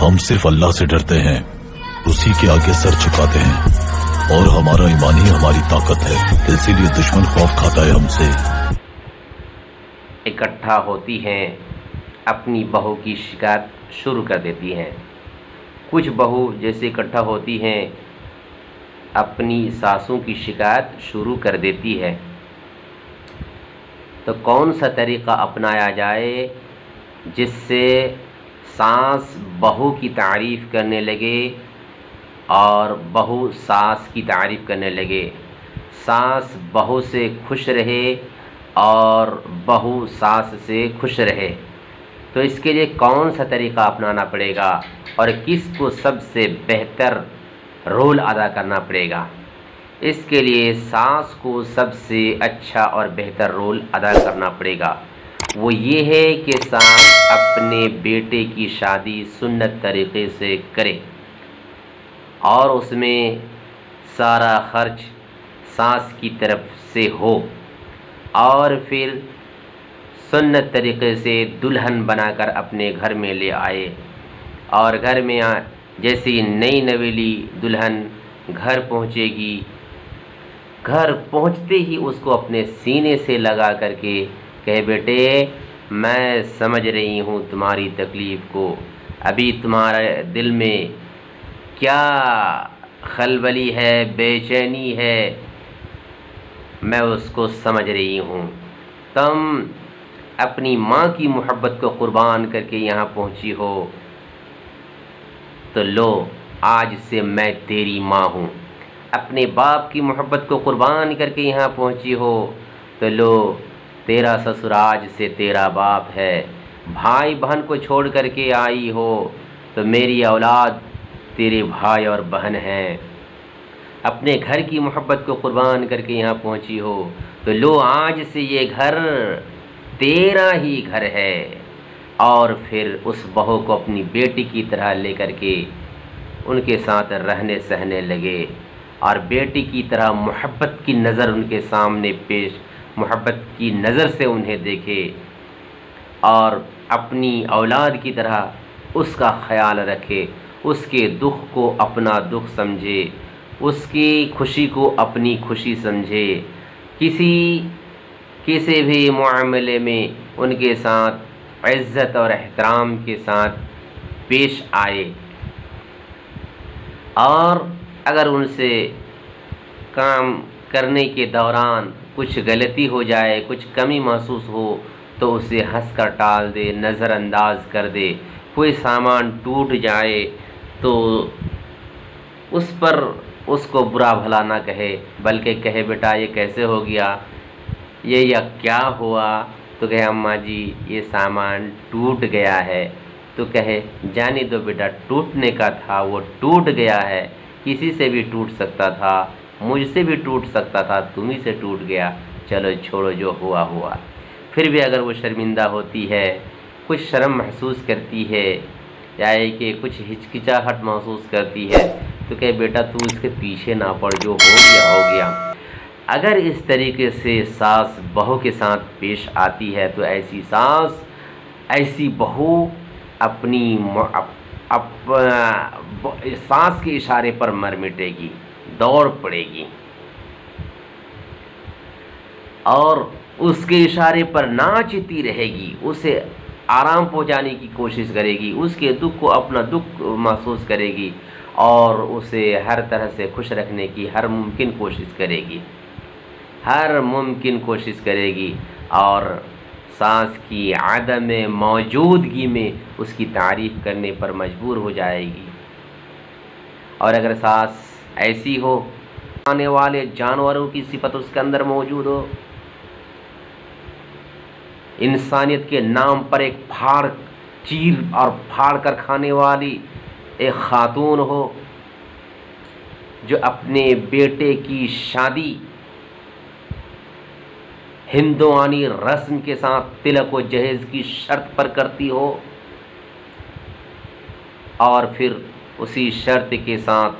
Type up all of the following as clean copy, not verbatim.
हम सिर्फ अल्लाह से डरते हैं, उसी के आगे सर झुकाते हैं और हमारा ईमान ही हमारी ताकत है, इसीलिए दुश्मन खौफ खाता है हमसे। इकट्ठा होती हैं, अपनी बहू की शिकायत शुरू कर देती हैं। कुछ बहू जैसे इकट्ठा होती हैं, अपनी सासों की शिकायत शुरू कर देती है। तो कौन सा तरीक़ा अपनाया जाए जिससे सास बहू की तारीफ़ करने लगे और बहू सास की तारीफ़ करने लगे, सास बहू से खुश रहे और बहू सास से खुश रहे। तो इसके लिए कौन सा तरीक़ा अपनाना पड़ेगा और किसको सबसे बेहतर रोल अदा करना पड़ेगा? इसके लिए सास को सबसे अच्छा और बेहतर रोल अदा करना पड़ेगा। वो ये है कि सास अपने बेटे की शादी सुन्नत तरीक़े से करे और उसमें सारा खर्च सास की तरफ से हो और फिर सुन्नत तरीक़े से दुल्हन बनाकर अपने घर में ले आए। और घर में जैसी नई नवेली दुल्हन घर पहुंचेगी, घर पहुंचते ही उसको अपने सीने से लगा करके कहे, बेटे मैं समझ रही हूँ तुम्हारी तकलीफ़ को, अभी तुम्हारे दिल में क्या खलबली है, बेचैनी है, मैं उसको समझ रही हूँ। तुम अपनी माँ की मोहब्बत को कुर्बान करके यहाँ पहुँची हो, तो लो आज से मैं तेरी माँ हूँ। अपने बाप की मोहब्बत को कुर्बान करके यहाँ पहुँची हो, तो लो तेरा ससुर आज से तेरा बाप है। भाई बहन को छोड़ करके आई हो, तो मेरी औलाद तेरे भाई और बहन हैं। अपने घर की मोहब्बत को कुर्बान करके यहाँ पहुँची हो, तो लो आज से ये घर तेरा ही घर है। और फिर उस बहू को अपनी बेटी की तरह लेकर के उनके साथ रहने सहने लगे और बेटी की तरह मोहब्बत की नज़र उनके सामने पेश, मोहब्बत की नज़र से उन्हें देखे और अपनी औलाद की तरह उसका ख्याल रखे, उसके दुख को अपना दुख समझे, उसकी खुशी को अपनी खुशी समझे, किसी भी मामले में उनके साथ इज़्ज़त और एहतराम के साथ पेश आए। और अगर उनसे काम करने के दौरान कुछ गलती हो जाए, कुछ कमी महसूस हो, तो उसे हंस कर टाल दे, नज़रअंदाज कर दे। कोई सामान टूट जाए तो उस पर उसको बुरा भला ना कहे, बल्कि कहे बेटा ये कैसे हो गया, ये या क्या हुआ, तो कहे अम्मा जी ये सामान टूट गया है। तो कहे जाने दो बेटा, टूटने का था वो टूट गया है, किसी से भी टूट सकता था, मुझसे भी टूट सकता था, तुम्ही से टूट गया, चलो छोड़ो जो हुआ हुआ। फिर भी अगर वो शर्मिंदा होती है, कुछ शर्म महसूस करती है या कि कुछ हिचकिचाहट महसूस करती है, तो कहे बेटा तू इसके पीछे ना पड़, जो हो गया हो गया। अगर इस तरीके से सास बहू के साथ पेश आती है, तो ऐसी सास, ऐसी बहू अपनी सास के इशारे पर मर मिटेगी, दौड़ पड़ेगी और उसके इशारे पर नाचती रहेगी, उसे आराम पहुंचाने की कोशिश करेगी, उसके दुख को अपना दुख महसूस करेगी और उसे हर तरह से खुश रखने की हर मुमकिन कोशिश करेगी और सास की आदम मौजूदगी में उसकी तारीफ़ करने पर मजबूर हो जाएगी। और अगर सास ऐसी हो, आने वाले जानवरों की सिफत उसके अंदर मौजूद हो, इंसानियत के नाम पर एक चीर और फाड़ कर खाने वाली एक खातून हो, जो अपने बेटे की शादी हिंदुआनी रस्म के साथ तिलक व जहेज की शर्त पर करती हो और फिर उसी शर्त के साथ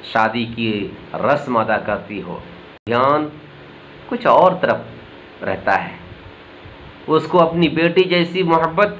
शादी की रस्म अदा करती हो, ध्यान कुछ और तरफ रहता है। उसको अपनी बेटी जैसी मोहब्बत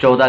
14